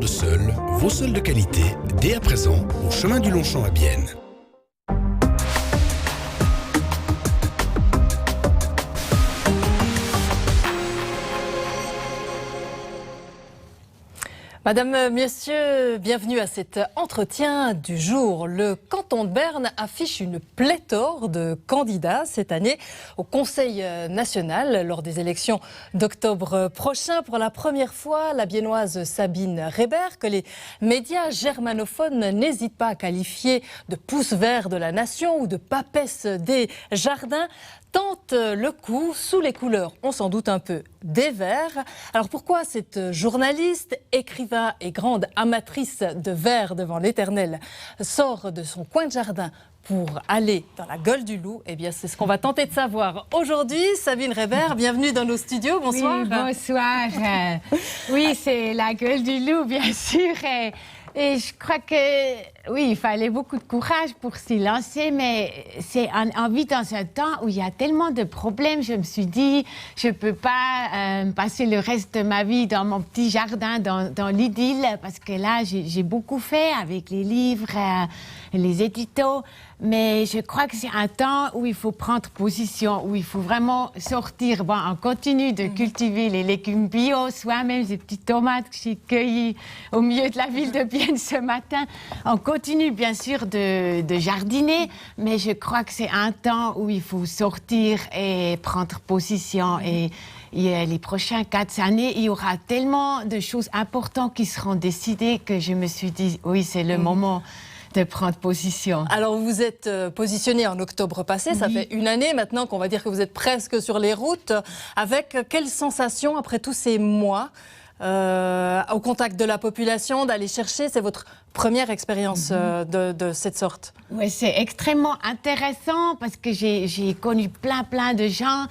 de seuls, vos seuls de qualité, dès à présent, au chemin du Longchamp à Bienne. Madame, Messieurs, bienvenue à cet entretien du jour. Le canton de Berne affiche une pléthore de candidats cette année au Conseil national lors des élections d'octobre prochain. Pour la première fois, la biennoise Sabine Reber, que les médias germanophones n'hésitent pas à qualifier de pouce vert de la nation ou de papesse des jardins, tente le coup sous les couleurs, on s'en doute un peu, des Verts. Alors pourquoi cette journaliste, écrivain et grande amatrice de vers devant l'éternel sort de son coin de jardin pour aller dans la gueule du loup? Eh bien, c'est ce qu'on va tenter de savoir aujourd'hui. Sabine Reber, bienvenue dans nos studios. Bonsoir. Oui, bonsoir. Oui, c'est la gueule du loup, bien sûr. Et je crois que, oui, il fallait beaucoup de courage pour s'y lancer, mais on vit dans un temps où il y a tellement de problèmes. Je me suis dit, je ne peux pas passer le reste de ma vie dans mon petit jardin, dans l'idylle, parce que là, j'ai beaucoup fait avec les livres, les éditos. Mais je crois que c'est un temps où il faut prendre position, où il faut vraiment sortir. Bon, on continue de cultiver les légumes bio, soi-même, ces petites tomates que j'ai cueillies au milieu de la ville de Bienne ce matin. On continue bien sûr de jardiner, mais je crois que c'est un temps où il faut sortir et prendre position. Et les prochaines 4 années, il y aura tellement de choses importantes qui seront décidées que je me suis dit, oui, c'est le moment de prendre position. Alors vous êtes positionné en octobre passé, ça fait une année maintenant qu'on va dire que vous êtes presque sur les routes. Avec quelle sensation après tous ces mois au contact de la population, d'aller chercher, c'est votre première expérience de cette sorte? Oui, c'est extrêmement intéressant parce que j'ai connu plein de gens.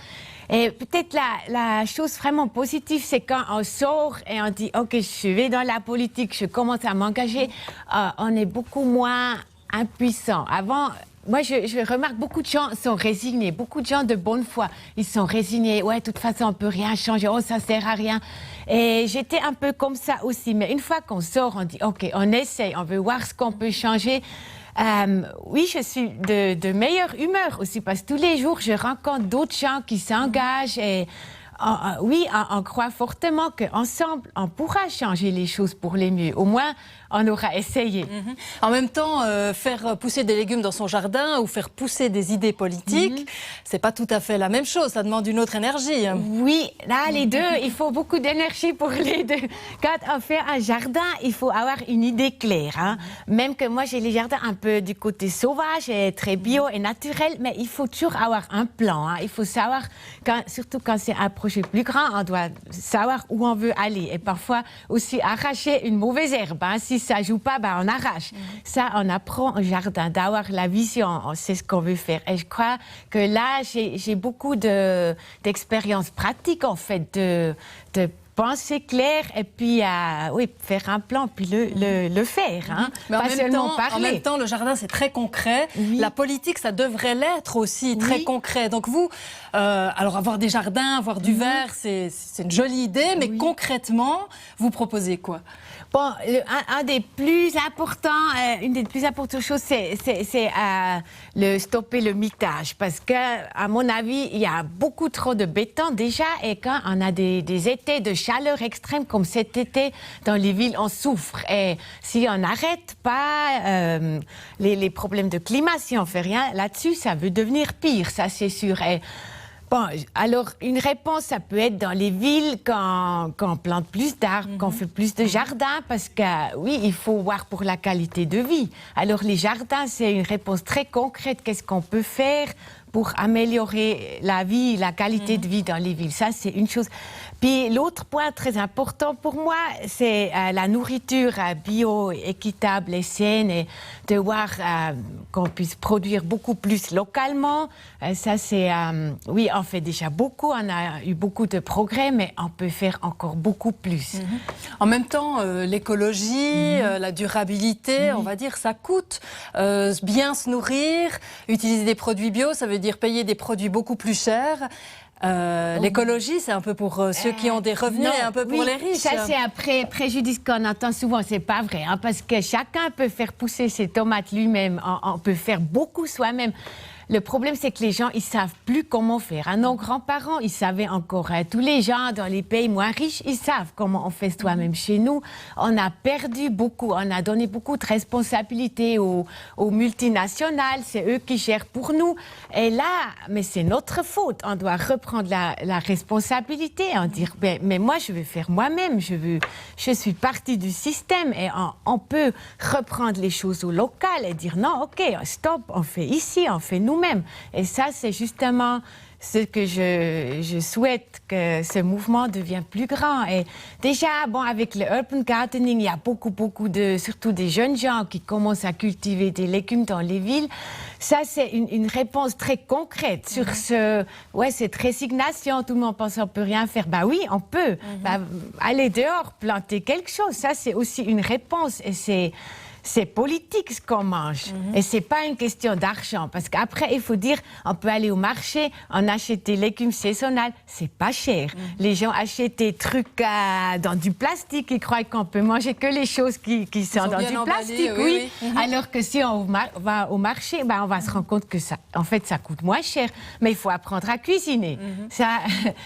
Et peut-être la chose vraiment positive, c'est quand on sort et on dit « Ok, je vais dans la politique, je commence à m'engager », on est beaucoup moins impuissant. Avant, moi, je remarque beaucoup de gens sont résignés, beaucoup de gens de bonne foi. Ils sont résignés. Ouais, de toute façon, on ne peut rien changer. Oh, ça ne sert à rien. Et j'étais un peu comme ça aussi. Mais une fois qu'on sort, on dit « Ok, on essaye, on veut voir ce qu'on peut changer ». Oui, je suis de meilleure humeur aussi parce que tous les jours, je rencontre d'autres gens qui s'engagent et oui, on croit fortement qu'ensemble, on pourra changer les choses pour les mieux. Au moins, on aura essayé. En même temps, faire pousser des légumes dans son jardin ou faire pousser des idées politiques, c'est pas tout à fait la même chose. Ça demande une autre énergie. Oui, là, les deux, il faut beaucoup d'énergie pour les deux. Quand on fait un jardin, il faut avoir une idée claire. Hein. Même que moi, j'ai les jardins un peu du côté sauvage et très bio et naturel, mais il faut toujours avoir un plan. Hein. Il faut savoir, surtout quand c'est un projet plus grand, on doit savoir où on veut aller. Et parfois aussi arracher une mauvaise herbe. Hein. Si ça ne joue pas, on arrache. Ça, on apprend au jardin, d'avoir la vision. On sait ce qu'on veut faire. Et je crois que là, j'ai beaucoup d'expériences pratiques, en fait, de penser clair et puis oui, faire un plan, puis le faire. Hein. Mais pas seulement parler. En même temps, le jardin, c'est très concret. Oui. La politique, ça devrait l'être aussi, très concret. Donc vous, alors avoir des jardins, avoir du vert, c'est une jolie idée, mais concrètement, vous proposez quoi? Bon, une des plus importantes choses, c'est stopper le mitage. Parce que, à mon avis, il y a beaucoup trop de béton déjà. Et quand on a des étés de chaleur extrême comme cet été, dans les villes, on souffre. Et si on n'arrête pas les problèmes de climat, si on fait rien là-dessus, ça veut devenir pire, ça c'est sûr. Et, bon, alors, une réponse, ça peut être dans les villes quand on plante plus d'arbres, qu'on fait plus de jardins, parce que, oui, il faut voir pour la qualité de vie. Alors, les jardins, c'est une réponse très concrète. Qu'est-ce qu'on peut faire pour améliorer la vie, la qualité de vie dans les villes? Ça, c'est une chose. Puis, l'autre point très important pour moi, c'est la nourriture bio, équitable et saine, et de voir qu'on puisse produire beaucoup plus localement. Ça, c'est... oui, on fait déjà beaucoup, on a eu beaucoup de progrès, mais on peut faire encore beaucoup plus. En même temps, l'écologie, la durabilité, on va dire, ça coûte. Bien se nourrir, utiliser des produits bio, ça veut dire payer des produits beaucoup plus chers. L'écologie, c'est un peu pour ceux qui ont des revenus et un peu pour les riches. Ça, c'est un préjudice qu'on entend souvent. C'est pas vrai, hein, parce que chacun peut faire pousser ses tomates lui-même. On peut faire beaucoup soi-même. Le problème, c'est que les gens, ils savent plus comment faire. Hein. Nos grands-parents, ils savaient encore. Hein. Tous les gens dans les pays moins riches, ils savent comment on fait soi-même. Chez nous, on a perdu beaucoup. On a donné beaucoup de responsabilités aux multinationales. C'est eux qui gèrent pour nous. Et là, mais c'est notre faute. On doit reprendre la responsabilité. On dire, mais moi, je veux faire moi-même. Je suis partie du système. Et on peut reprendre les choses au local et dire, non, OK, stop, on fait ici, on fait nous-mêmes. Et ça, c'est justement ce que je souhaite, que ce mouvement devienne plus grand. Et déjà, avec le urban gardening, il y a beaucoup surtout des jeunes gens qui commencent à cultiver des légumes dans les villes. Ça, c'est une réponse très concrète sur cette résignation. Tout le monde pense qu'on ne peut rien faire. Oui, on peut. Aller dehors, planter quelque chose, ça, c'est aussi une réponse. Et c'est politique ce qu'on mange. Et ce n'est pas une question d'argent. Parce qu'après, il faut dire, on peut aller au marché, on achète des légumes saisonnels, c'est pas cher. Les gens achètent des trucs dans du plastique, ils croient qu'on peut manger que les choses qui sont dans du plastique. Oui. Alors que si on va au marché, on va se rendre compte que ça, en fait, ça coûte moins cher. Mais il faut apprendre à cuisiner. Ça,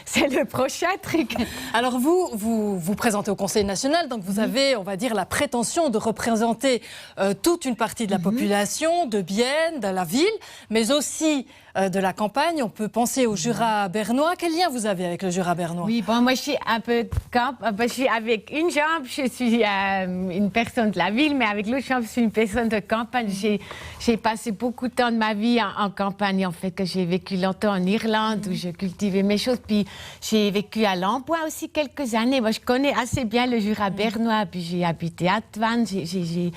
c'est le prochain truc. Alors vous présentez au Conseil national, donc vous avez, on va dire, la prétention de représenter toute une partie de la population, de Bienne, de la ville, mais aussi de la campagne. On peut penser au Jura bernois. Quel lien vous avez avec le Jura bernois? Oui, moi je suis un peu de camp. Je suis avec une jambe, je suis une personne de la ville, mais avec l'autre jambe, je suis une personne de campagne. J'ai passé beaucoup de temps de ma vie en campagne, en fait, que j'ai vécu longtemps en Irlande, où je cultivais mes choses. Puis j'ai vécu à Lambois aussi quelques années. Moi, je connais assez bien le Jura bernois. Puis j'ai habité à Tvannes. J'ai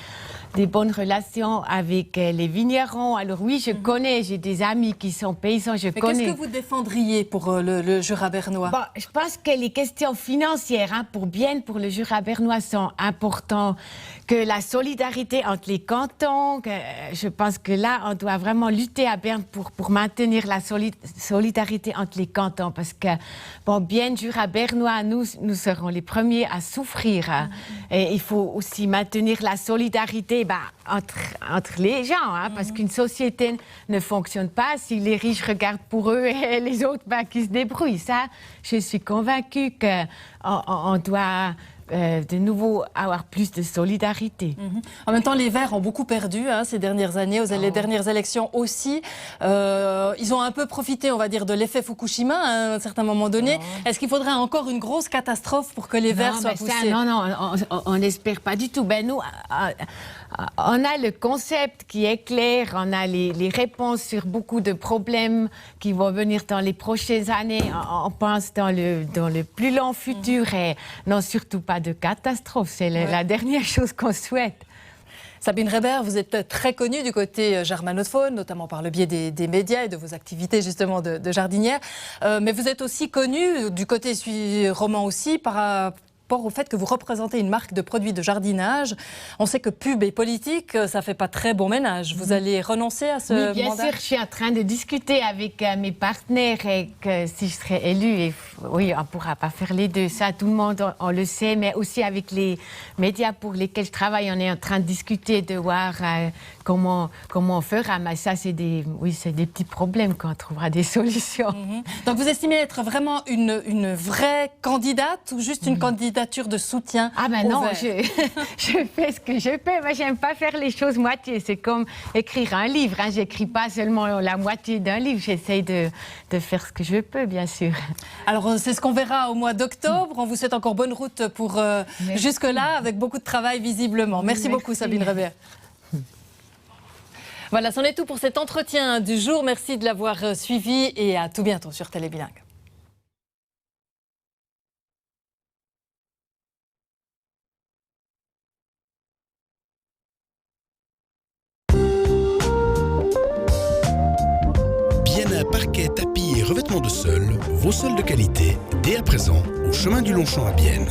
des bonnes relations avec les vignerons. Alors oui, je connais, j'ai des amis qui sont paysans, je connais. Qu'est-ce que vous défendriez pour le Jura bernois? Je pense que les questions financières pour Bienne, pour le Jura bernois sont importantes, que la solidarité entre les cantons, je pense que là, on doit vraiment lutter à Berne pour maintenir la solidarité entre les cantons, parce que, Bienne, Jura bernois, nous serons les premiers à souffrir. Et il faut aussi maintenir la solidarité entre les gens, parce qu'une société ne fonctionne pas si les riches regardent pour eux et les autres qui se débrouillent. Ça, je suis convaincue qu'on doit de nouveau avoir plus de solidarité. En même temps, les Verts ont beaucoup perdu ces dernières années, les dernières élections aussi. Ils ont un peu profité, on va dire, de l'effet Fukushima à un certain moment donné. Est-ce qu'il faudrait encore une grosse catastrophe pour que les Verts soient poussés? On n'espère pas du tout. Nous, on a le concept qui est clair, on a les réponses sur beaucoup de problèmes qui vont venir dans les prochaines années. On pense dans le plus long futur et non, surtout pas de catastrophe. C'est la dernière chose qu'on souhaite. Sabine Reber, vous êtes très connue du côté germanophone, notamment par le biais des médias et de vos activités justement de jardinière. Mais vous êtes aussi connue du côté roman aussi par rapport au fait que vous représentez une marque de produits de jardinage. On sait que pub et politique, ça ne fait pas très bon ménage. Vous allez renoncer à ce mandat? Bien sûr, je suis en train de discuter avec mes partenaires et que si je serais élue, oui, on ne pourra pas faire les deux. Ça, tout le monde, on le sait, mais aussi avec les médias pour lesquels je travaille, on est en train de discuter, de voir comment on fera. Mais ça, c'est des petits problèmes qu'on trouvera des solutions. Donc vous estimez être vraiment une vraie candidate ou juste une candidature de soutien? Non, je fais ce que je peux. Moi, j'aime pas faire les choses moitié. C'est comme écrire un livre. J'écris pas seulement la moitié d'un livre. J'essaye de faire ce que je peux, bien sûr. Alors, c'est ce qu'on verra au mois d'octobre. On vous souhaite encore bonne route pour jusque-là, avec beaucoup de travail visiblement. Merci beaucoup, Sabine Reber. Voilà, c'en est tout pour cet entretien du jour. Merci de l'avoir suivi et à tout bientôt sur Télé Bilingue. Parquet, tapis et revêtements de sol, vos sols de qualité, dès à présent, au chemin du Longchamp à Bienne.